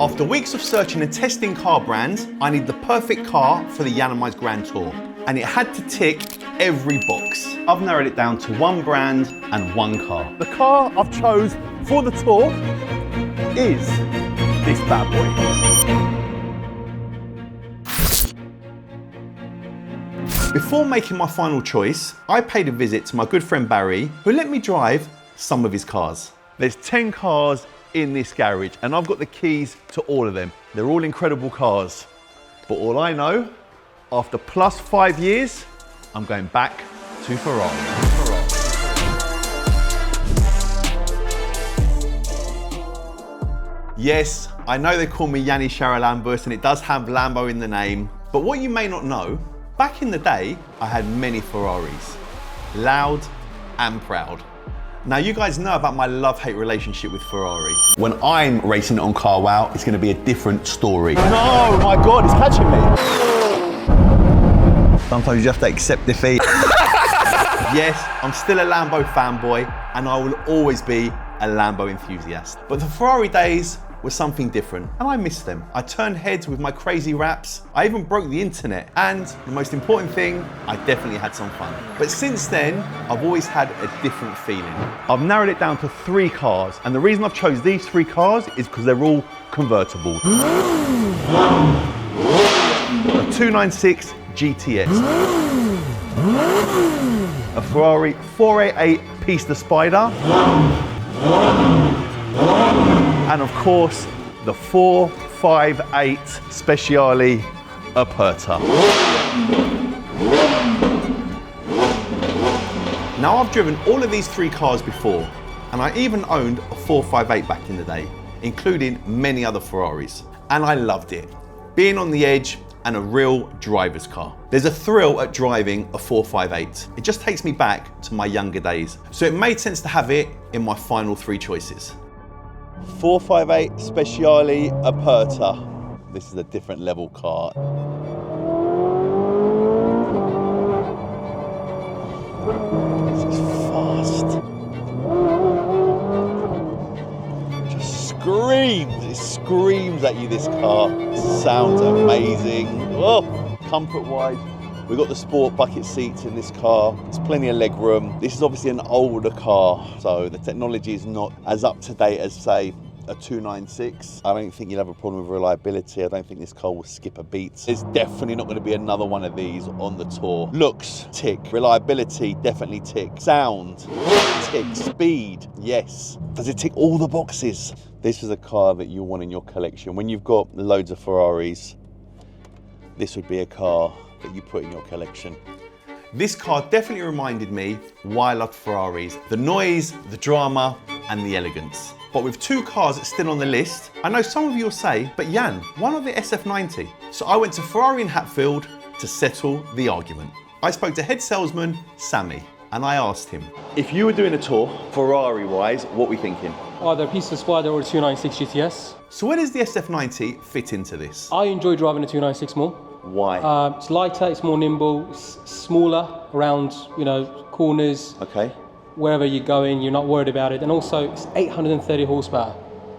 After weeks of searching and testing car brands, I need the perfect car for the Yiannimize Grand Tour. And it had to tick every box. I've narrowed it down to one brand and one car. The car I've chose for the tour is this bad boy. Before making my final choice, I paid a visit to my good friend Barry, who let me drive some of his cars. There's 10 cars in this garage, and I've got the keys to all of them. They're all incredible cars. But all I know, after plus 5 years, I'm going back to Ferrari. Yes, I know they call me Yanni Charalambous, and it does have Lambo in the name. But what you may not know, back in the day, I had many Ferraris. Loud and proud. Now you guys know about my love-hate relationship with Ferrari. When I'm racing it on Car Wow, it's gonna be a different story. No, my God, it's catching me. Sometimes you have to accept defeat. Yes, I'm still a Lambo fanboy, and I will always be a Lambo enthusiast. But the Ferrari days were something different, and I miss them. I turned heads with my crazy raps. I even broke the internet, and the most important thing, I definitely had some fun. But since then, I've always had a different feeling. I've narrowed it down to 3 cars, and the reason I've chose these 3 cars is because they're all convertible. A 296 GTS, a Ferrari 488 Pista Spider, and of course, the 458 Speciale Aperta. Now I've driven all of these 3 cars before, and I even owned a 458 back in the day, including many other Ferraris, and I loved it. Being on the edge and a real driver's car. There's a thrill at driving a 458. It just takes me back to my younger days. So it made sense to have it in my final 3 choices. 458 Speciale Aperta. This is a different level car. This is fast. Just screams. It screams at you, this car. It sounds amazing. Oh, comfort-wise, we've got the sport bucket seats in this car. There's plenty of leg room. This is obviously an older car, so the technology is not as up to date as, say, a 296. I don't think you'll have a problem with reliability. I don't think this car will skip a beat. There's definitely not going to be another one of these on the tour. Looks, tick. Reliability, definitely tick. Sound, tick. Speed, yes. Does it tick all the boxes? This is a car that you want in your collection. When you've got loads of Ferraris, this would be a car that you put in your collection. This car definitely reminded me why I loved Ferraris. The noise, the drama, and the elegance. But with 2 cars that's still on the list, I know some of you will say, but Jan, why not the SF90? So I went to Ferrari in Hatfield to settle the argument. I spoke to head salesman, Sammy, and I asked him, if you were doing a tour, Ferrari-wise, what were we thinking? Either a Pista Spider or a 296 GTS. So where does the SF90 fit into this? I enjoy driving a 296 more. Why? It's lighter, it's more nimble, it's smaller around, corners. Okay. Wherever you're going, you're not worried about it. And also, it's 830 horsepower.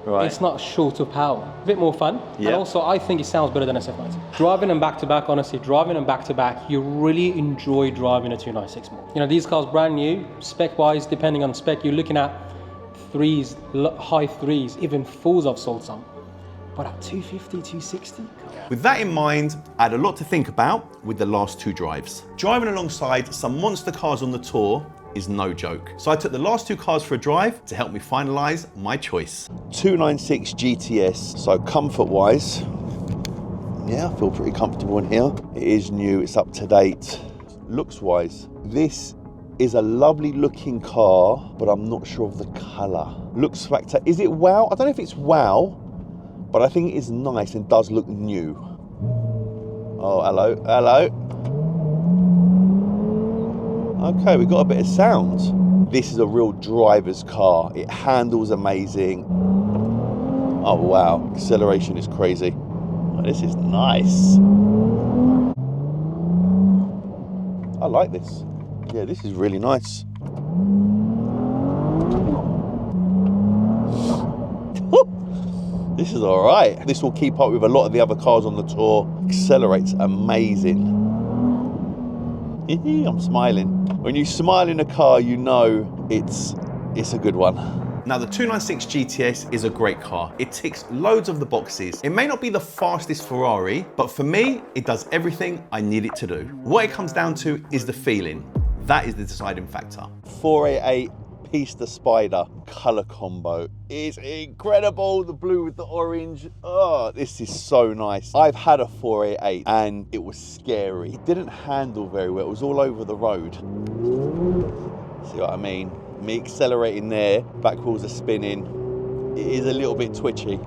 Right. It's not short of power. A bit more fun. Yeah. And also, I think it sounds better than SF90. Driving them back-to-back, honestly, driving them back-to-back, you really enjoy driving a 296 more. These cars brand new, spec-wise, depending on spec, you're looking at 3s, high 3s, even 4s I've sold some. But at 250, 260? With that in mind, I had a lot to think about with the last 2 drives. Driving alongside some monster cars on the tour is no joke. So I took the last 2 cars for a drive to help me finalize my choice. 296 GTS, so comfort-wise, yeah, I feel pretty comfortable in here. It is new, it's up to date. Looks-wise, this is a lovely looking car, but I'm not sure of the color. Looks factor, is it wow? I don't know if it's wow, but I think it is nice and does look new. Oh, hello, hello. Okay, we got a bit of sound. This is a real driver's car. It handles amazing. Oh wow, acceleration is crazy. Oh, this is nice. I like this. Yeah, this is really nice. This is all right. This will keep up with a lot of the other cars on the tour. Accelerates amazing. I'm smiling. When you smile in a car, you know it's a good one. Now the 296 GTS is a great car. It ticks loads of the boxes. It may not be the fastest Ferrari, but for me, it does everything I need it to do. What it comes down to is the feeling. That is the deciding factor. 488 Pista Spider color combo is incredible. The blue with the orange. Oh, this is so nice. I've had a 488 and it was scary. It didn't handle very well. It was all over the road. See what I mean? Me accelerating there, back wheels are spinning. It is a little bit twitchy.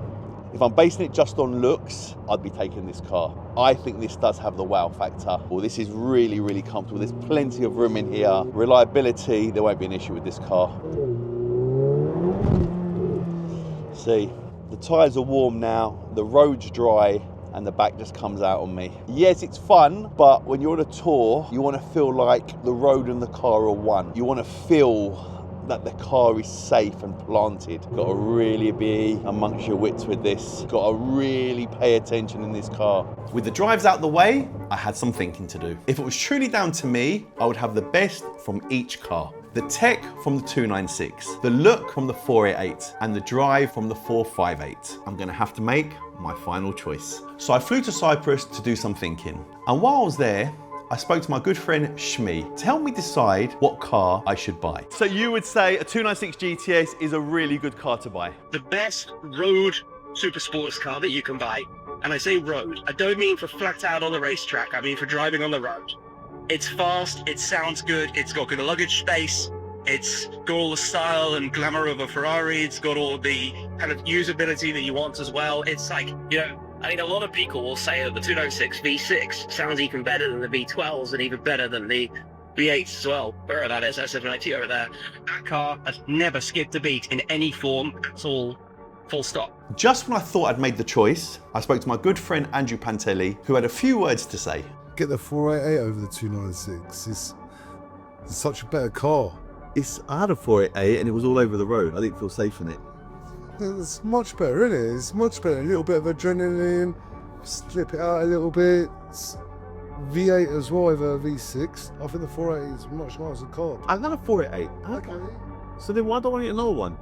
If I'm basing it just on looks, I'd be taking this car. I think this does have the wow factor. Well, this is really, really comfortable. There's plenty of room in here. Reliability, there won't be an issue with this car. See, the tyres are warm now, the road's dry, and the back just comes out on me. Yes, it's fun, but when you're on a tour, you want to feel like the road and the car are one. You want to feel that the car is safe and planted. Got to really be amongst your wits with this. Got to really pay attention in this car. With the drives out the way, I had some thinking to do. If it was truly down to me, I would have the best from each car. The tech from the 296, the look from the 488, and the drive from the 458. I'm gonna have to make my final choice. So I flew to Cyprus to do some thinking. And while I was there, I spoke to my good friend Shmi to help me decide what car I should buy. So you would say a 296 GTS is a really good car to buy? The best road super sports car that you can buy. And I say road, I don't mean for flat out on the racetrack, I mean for driving on the road. It's fast, it sounds good, it's got good luggage space, it's got all the style and glamour of a Ferrari, it's got all the kind of usability that you want as well. It's like, you know, I mean, a lot of people will say that the 296 V6 sounds even better than the V12s and even better than the V8s as well. Where that is, S790 over there. That car has never skipped a beat in any form at all, full stop. Just when I thought I'd made the choice, I spoke to my good friend Andrew Pantelli, who had a few words to say. Get the 488 over the 296. It's such a better car. I had a 488 and it was all over the road. I didn't feel safe in it. It's much better, isn't it? It's much better. A little bit of adrenaline, slip it out a little bit. It's V8 as well over V6. I think the 488 is a much nicer car. I've had a 488. Okay. So then why don't I get another one?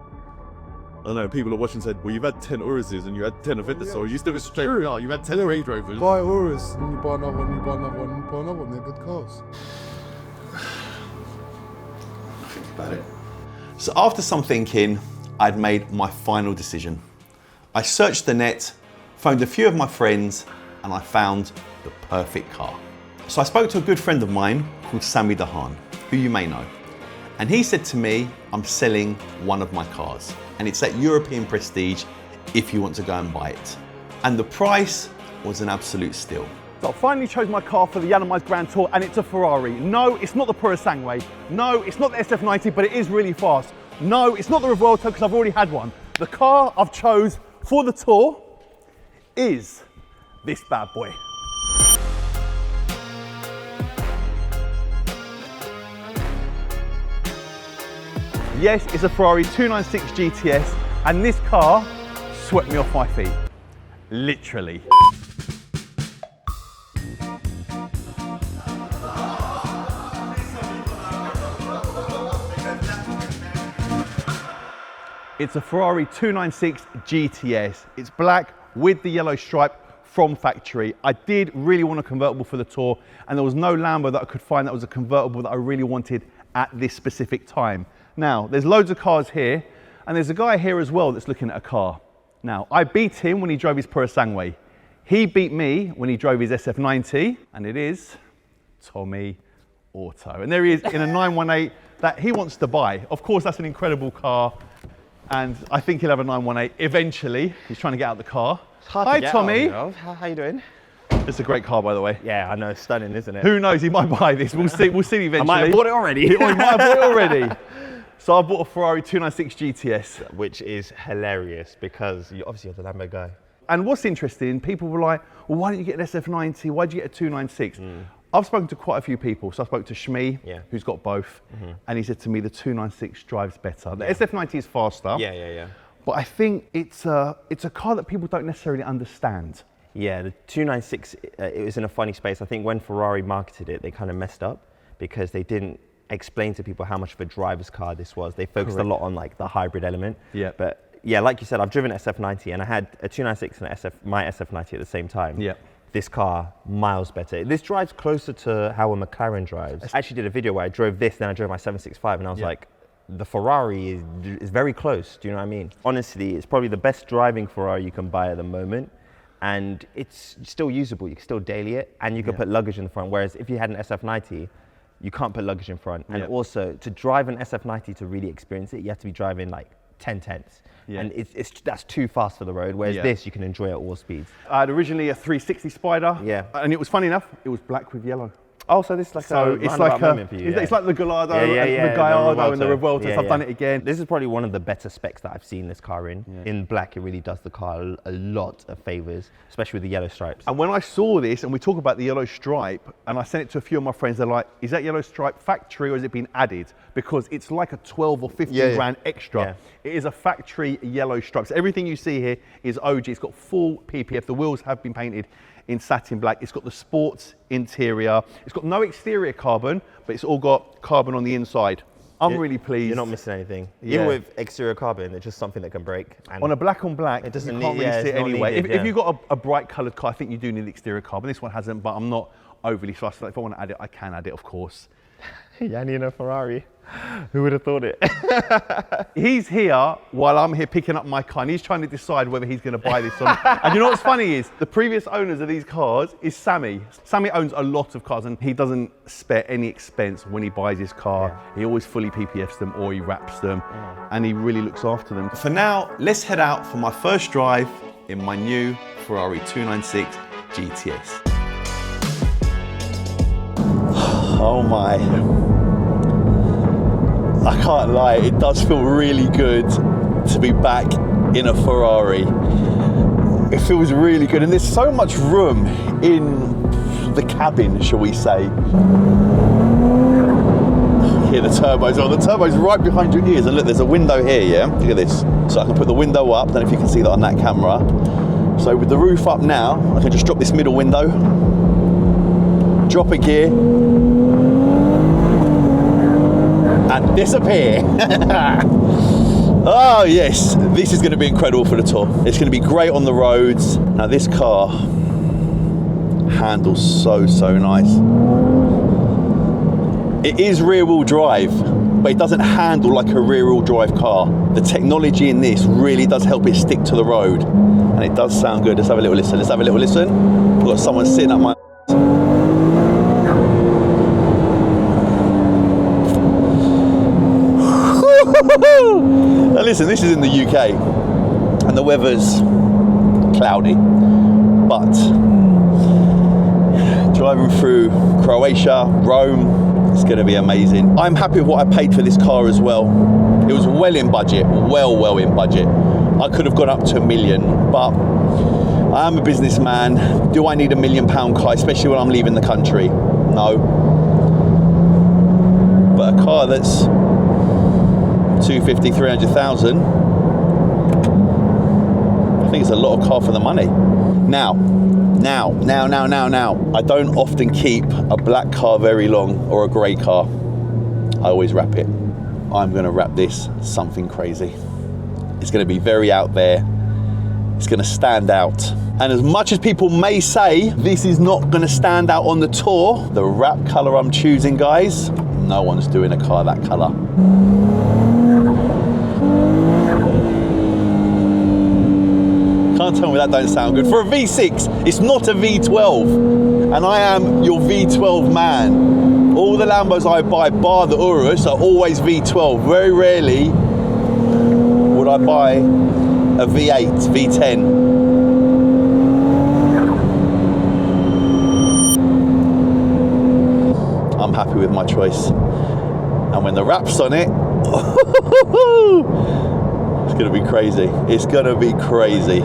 I don't know, people are watching said, well, you've had 10 Uruses and you had 10 Aventus, so you still go straight. Oh, you've had 10 Range Rovers. Buy Urus, and you buy another one, you buy another one, you buy another one. They're good cars. Think about it. So after some thinking, I'd made my final decision. I searched the net, phoned a few of my friends, and I found the perfect car. So I spoke to a good friend of mine called Sammy Dahan, who you may know. And he said to me, I'm selling one of my cars. And it's that European Prestige if you want to go and buy it. And the price was an absolute steal. So I finally chose my car for the Yiannimize Grand Tour, and it's a Ferrari. No, it's not the Purosangue. No, it's not the SF90, but it is really fast. No, it's not the Revuelto, because I've already had one. The car I've chose for the tour is this bad boy. Yes, it's a Ferrari 296 GTS, and this car swept me off my feet. Literally. It's a Ferrari 296 GTS. It's black with the yellow stripe from factory. I did really want a convertible for the tour, and there was no Lambo that I could find that was a convertible that I really wanted at this specific time. Now, there's loads of cars here, and there's a guy here as well that's looking at a car. Now, I beat him when he drove his Purosangue. He beat me when he drove his SF90, and it is Tommy Auto. And there he is in a 918 that he wants to buy. Of course, that's an incredible car, and I think he'll have a 918 eventually. He's trying to get out the car. Hi, Tommy. How you doing? It's a great car, by the way. Yeah, I know, it's stunning, isn't it? Who knows, he might buy this. We'll see eventually. I might have bought it already. He might have bought it already. So I bought a Ferrari 296 GTS. Which is hilarious because obviously you're the Lambo guy. And what's interesting, people were like, well, why didn't you get an SF90? Why did you get a 296? I've spoken to quite a few people. So I spoke to Shmi, who's got both, and he said to me the 296 drives better. The SF90 is faster. Yeah. but I think it's a car that people don't necessarily understand. Yeah, the 296, it was in a funny space. I think when Ferrari marketed it, they kind of messed up because they didn't explain to people how much of a driver's car this was. They focused a lot on like the hybrid element. Yeah. But yeah, like you said, I've driven SF90 and I had a 296 and my SF90 at the same time. Yeah. This car, miles better. This drives closer to how a McLaren drives. I actually did a video where I drove this, then I drove my 765, and I was like, the Ferrari is very close, do you know what I mean? Honestly, it's probably the best driving Ferrari you can buy at the moment. And it's still usable, you can still daily it, and you can put luggage in the front, whereas if you had an SF90, you can't put luggage in front. And also, to drive an SF90 to really experience it, you have to be driving like 10/10. And that's too fast for the road, whereas this, you can enjoy at all speeds. I had originally a 360 Spider, and it was funny enough, it was black with yellow. Oh, so this is like it's like moment for you. It's like the Gallardo and the Gallardo and the Revuelto. I've done it again. This is probably one of the better specs that I've seen this car in. In black, it really does the car a lot of favors, especially with the yellow stripes. And when I saw this, and we talk about the yellow stripe, and I sent it to a few of my friends, they're like, is that yellow stripe factory or has it been added? Because it's like a 12 or 15 grand extra. It is a factory yellow stripe. So everything you see here is OG. It's got full PPF. The wheels have been painted in satin black. It's got the sports interior. It's got no exterior carbon, but it's all got carbon on the inside. I'm really pleased. You're not missing anything. Even with exterior carbon, it's just something that can break. And on a black on black, it doesn't you can't need, really see it anyway. If you've got a bright coloured car, I think you do need exterior carbon. This one hasn't, but I'm not overly fussed. If I want to add it, I can add it, of course. Yanni in a Ferrari. Who would have thought it? He's here while I'm here picking up my car, and he's trying to decide whether he's going to buy this or not. And you know what's funny is the previous owners of these cars is Sammy. Sammy owns a lot of cars, and he doesn't spare any expense when he buys his car. He always fully PPFs them or he wraps them, and he really looks after them. For now, let's head out for my first drive in my new Ferrari 296 GTS. Oh my. I can't lie, it does feel really good to be back in a Ferrari. It feels really good, and there's so much room in the cabin, shall we say. Hear the turbos on. The turbo's right behind your ears, and look, there's a window here, yeah? Look at this. So I can put the window up, I don't know if you can see that on that camera. So with the roof up now, I can just drop this middle window, drop a gear, and disappear. Oh yes, this is going to be incredible for the tour. It's going to be great on the roads. Now this car handles so nice. It is rear wheel drive, but it doesn't handle like a rear wheel drive car. The technology in this really does help it stick to the road, and it does sound good. Let's have a little listen. Let's have a little listen. We've got someone sitting up my Now listen, this is in the UK and the weather's cloudy, but driving through Croatia, Rome, it's going to be amazing. I'm happy with what I paid for this car as well. It was well in budget, well in budget. I could have gone up to £1 million, but I am a businessman. Do I need £1 million car, especially when I'm leaving the country? No. But a car that's 250, 300,000. I think it's a lot of car for the money. Now. I don't often keep a black car very long or a grey car. I always wrap it. I'm gonna wrap this something crazy. It's gonna be very out there. It's gonna stand out. And as much as people may say this is not gonna stand out on the tour, the wrap colour I'm choosing, guys, no one's doing a car that colour. Can't tell me that don't sound good. For a V6, it's not a V12. And I am your V12 man. All the Lambos I buy, bar the Urus, are always V12. Very rarely would I buy a V8, V10. I'm happy with my choice. And when the wrap's on it, it's gonna be crazy. It's gonna be crazy.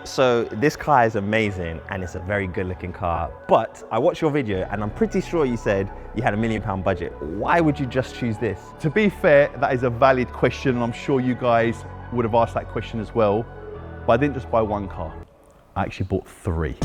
So this car is amazing and it's a very good looking car, but I watched your video and I'm pretty sure you said you had £1 million budget. Why would you just choose this? To be fair, that is a valid question, and I'm sure you guys would have asked that question as well, but I didn't just buy one car. I actually bought three.